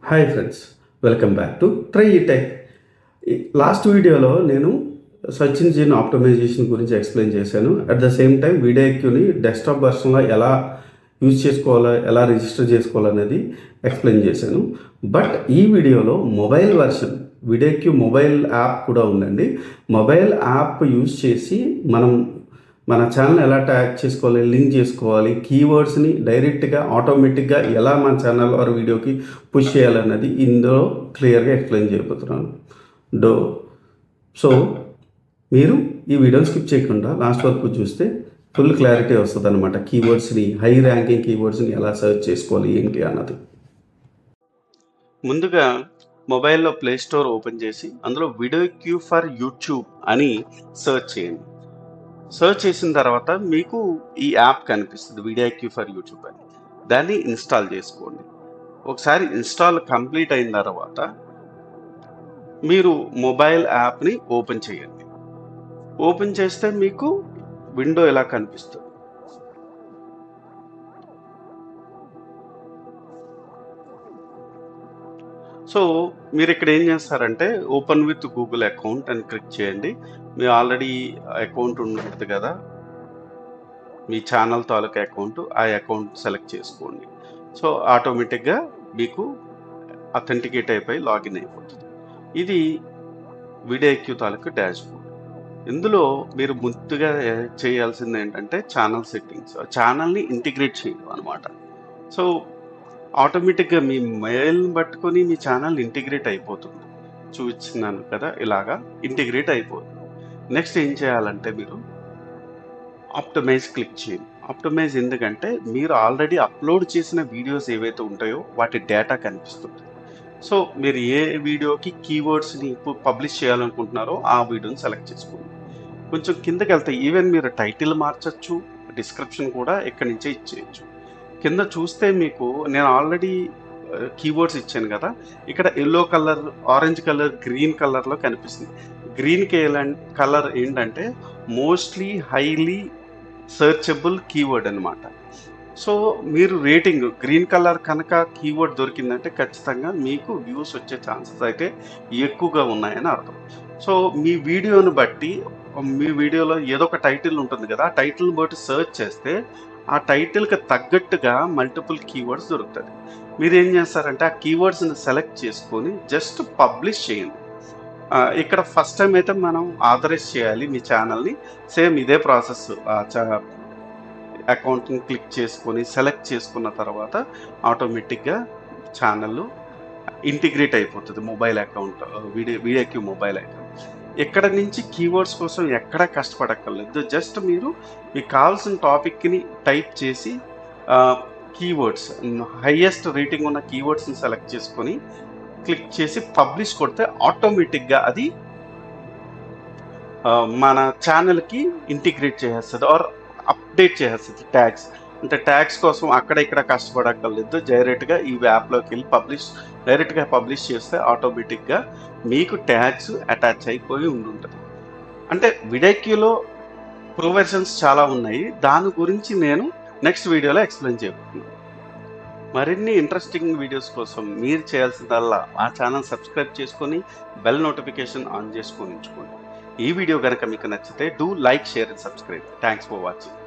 Hi friends, welcome back to try tech. Last వీడియోలో నేను search engine optimization గురించి explain చేశాను. అట్ ద సేమ్ టైం వీడియోక్యూని desktop వర్షన్లో ఎలా యూజ్ చేసుకోవాలో, ఎలా రిజిస్టర్ చేసుకోవాలనేది ఎక్స్ప్లెయిన్ చేశాను. బట్ ఈ వీడియోలో మొబైల్ వర్షన్ వీడియోక్యూ మొబైల్ యాప్ కూడా ఉందండి. మొబైల్ యాప్ యూజ్ చేసి మనం మన ఛానల్ ఎలా ట్యాగ్ చేసుకోవాలి, లింక్ చేసుకోవాలి, కీవర్డ్స్ని డైరెక్ట్గా ఆటోమేటిక్గా ఎలా మన ఛానల్ వారి వీడియోకి పుష్ చేయాలన్నది ఇందులో క్లియర్గా ఎక్స్ప్లెయిన్ చేయబోతున్నాను. సో మీరు ఈ వీడియోని స్కిప్ చేయకుండా లాస్ట్ వరకు చూస్తే ఫుల్ క్లారిటీ వస్తుంది అనమాట. కీవర్డ్స్ని, హై ర్యాంకింగ్ కీవర్డ్స్ని ఎలా సెర్చ్ చేసుకోవాలి ఏంటి అన్నది. ముందుగా మొబైల్లో ప్లే స్టోర్ ఓపెన్ చేసి అందులో వీడియోక్యూ ఫర్ యూట్యూబ్ అని సెర్చ్ చేయండి. సెర్చ్ చేసిన తర్వాత మీకు ఈ యాప్ కనిపిస్తుంది, వీడియోక్యూ ఫర్ యూట్యూబ్ అని. దాన్ని ఇన్స్టాల్ చేసుకోండి. ఒకసారి ఇన్స్టాల్ కంప్లీట్ అయిన తర్వాత మీరు మొబైల్ యాప్ని ఓపెన్ చేయండి. ఓపెన్ చేస్తే మీకు విండో ఇలా కనిపిస్తుంది. సో మీరు ఇక్కడ ఏం చేస్తారంటే ఓపెన్ విత్ గూగుల్ అకౌంట్ అని క్లిక్ చేయండి. మీ ఆల్రెడీ అకౌంట్ ఉంటుంది కదా, మీ ఛానల్ తాలూకా అకౌంట్, ఆ అకౌంట్ సెలెక్ట్ చేసుకోండి. సో ఆటోమేటిక్గా మీకు అథెంటికేట్ అయిపోయి లాగిన్ అయిపోతుంది. ఇది వీడియోక్యూ తాలూకా డాష్ బోర్డ్. ఇందులో మీరు ముందుగా చేయాల్సింది ఏంటంటే ఛానల్ సెట్టింగ్స్, ఛానల్ని ఇంటిగ్రేట్ చేయడం అనమాట. సో ఆటోమేటిక్గా మీ మెయిల్ని పట్టుకొని మీ ఛానల్ ఇంటిగ్రేట్ అయిపోతుంది. చూపించినాను కదా, ఇలాగా ఇంటిగ్రేట్ అయిపోతుంది. నెక్స్ట్ ఏం చేయాలంటే మీరు ఆప్టిమైజ్ క్లిక్ చేయండి. ఆప్టిమైజ్ ఎందుకంటే మీరు ఆల్రెడీ అప్లోడ్ చేసిన వీడియోస్ ఏవైతే ఉంటాయో వాటి డేటా కనిపిస్తుంది. సో మీరు ఏ వీడియోకి కీవర్డ్స్ని పబ్లిష్ చేయాలనుకుంటున్నారో ఆ వీడియోని సెలెక్ట్ చేసుకోండి. కొంచెం కిందకి వెళ్తే ఈవెన్ మీరు టైటిల్ మార్చచ్చు, డిస్క్రిప్షన్ కూడా ఇక్కడి నుంచే ఇచ్చేయచ్చు. కింద చూస్తే మీకు నేను ఆల్రెడీ కీవర్డ్స్ ఇచ్చాను కదా, ఇక్కడ yellow colour, orange colour, green కలర్లో కనిపిస్తుంది. గ్రీన్ కలర్ ఏంటంటే మోస్ట్లీ హైలీ సర్చబుల్ కీవర్డ్ అనమాట. సో మీరు రేటింగ్ గ్రీన్ కలర్ కనుక కీవర్డ్ దొరికిందంటే ఖచ్చితంగా మీకు వ్యూస్ వచ్చే ఛాన్సెస్ అయితే ఎక్కువగా ఉన్నాయని అర్థం. సో మీ వీడియోని బట్టి, మీ వీడియోలో ఏదో ఒక టైటిల్ ఉంటుంది కదా, ఆ టైటిల్ని బట్టి సెర్చ్ చేస్తే ఆ టైటిల్కి తగ్గట్టుగా మల్టిపుల్ కీవర్డ్స్ దొరుకుతుంది. మీరు ఏం చేస్తారంటే ఆ కీవర్డ్స్ని సెలెక్ట్ చేసుకొని జస్ట్ పబ్లిష్ చేయండి. ఇక్కడ ఫస్ట్ టైం అయితే మనం ఆథరైజ్ చేయాలి మీ ఛానల్ని. సేమ్ ఇదే ప్రాసెస్. అకౌంట్ని క్లిక్ చేసుకొని సెలెక్ట్ చేసుకున్న తర్వాత ఆటోమేటిక్గా ఛానల్ ఇంటిగ్రేట్ అయిపోతుంది మొబైల్ అకౌంట్, వీడియోక్యూ మొబైల్ అకౌంట్. ఎక్కడ నుంచి కీవర్డ్స్ కోసం ఎక్కడ కష్టపడక్కర్లేదు. జస్ట్ మీరు మీకు కావాల్సిన టాపిక్ని టైప్ చేసి కీవర్డ్స్, హైయెస్ట్ రేటింగ్ ఉన్న కీవర్డ్స్ని సెలెక్ట్ చేసుకొని క్లిక్ చేసి పబ్లిష్ కొడితే ఆటోమేటిక్గా అది మన ఛానల్కి ఇంటిగ్రేట్ చేసేస్తుంది ఆర్ అప్డేట్ చేసేస్తుంది. ట్యాగ్స్ అంటే ట్యాగ్స్ కోసం అక్కడ ఇక్కడ కష్టపడక్కర్లేదు. డైరెక్ట్గా ఈ యాప్లోకి వెళ్ళి డైరెక్ట్గా పబ్లిష్ చేస్తే ఆటోమేటిక్గా మీకు ట్యాగ్స్ అటాచ్ అయిపోయి ఉంటుంది. అంటే వీడియోక్యూలో ప్రో వెర్షన్స్ చాలా ఉన్నాయి, దాని గురించి నేను నెక్స్ట్ వీడియోలో ఎక్స్ప్లెయిన్ చేయబోతున్నాను. మరిన్ని ఇంట్రెస్టింగ్ వీడియోస్ కోసం మీరు చేయాల్సిందల్లా మా ఛానల్ సబ్స్క్రైబ్ చేసుకొని బెల్ నోటిఫికేషన్ ఆన్ చేసుకొని ఉంచుకోండి. ఈ వీడియో కనుక మీకు నచ్చితే do like, share and subscribe. Thanks for watching.